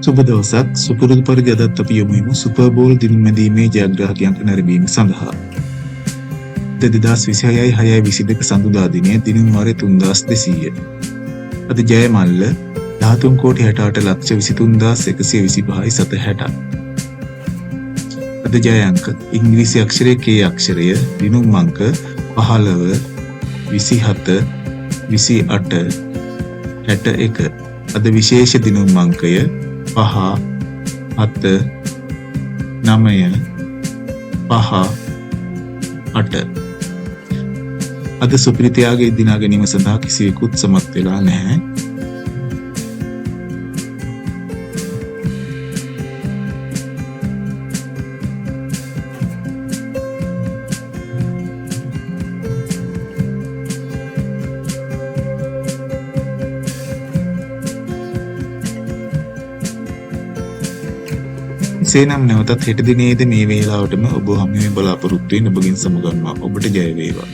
සුබ දවසක්. සුපුරුදු පරිදි අදත් අපි යමු සුපර් බෝල් දිනුමැදීමේ ජයග්‍රාහකයන්ට නැරඹීම සඳහා. 2026/6/22 සඳුදා දිනය දිනුම් වාරය 3200. අද ජය මල්ල 13,68,23,125යි 760. අද ජය අංක ඉංග්‍රීසි අක්ෂරයේ K අක්ෂරය, දිනුම් අංක 15, 27, 28, 61. අද විශේෂ දිනුම් අංකය 5, 7, 9, 5, 8. අද සුපිරිතයාගේ දිනා ගැනීම සඳහා කිසිවෙකුත් සමත් වෙලා නැහැ. එසේනම් නැවතත් හෙට දිනේද මේ වේලාවටම ඔබ හමුවේ බලාපොරොත්තු වෙන ඔබගෙන් සමුගන්නවා. ඔබට ජය වේවා.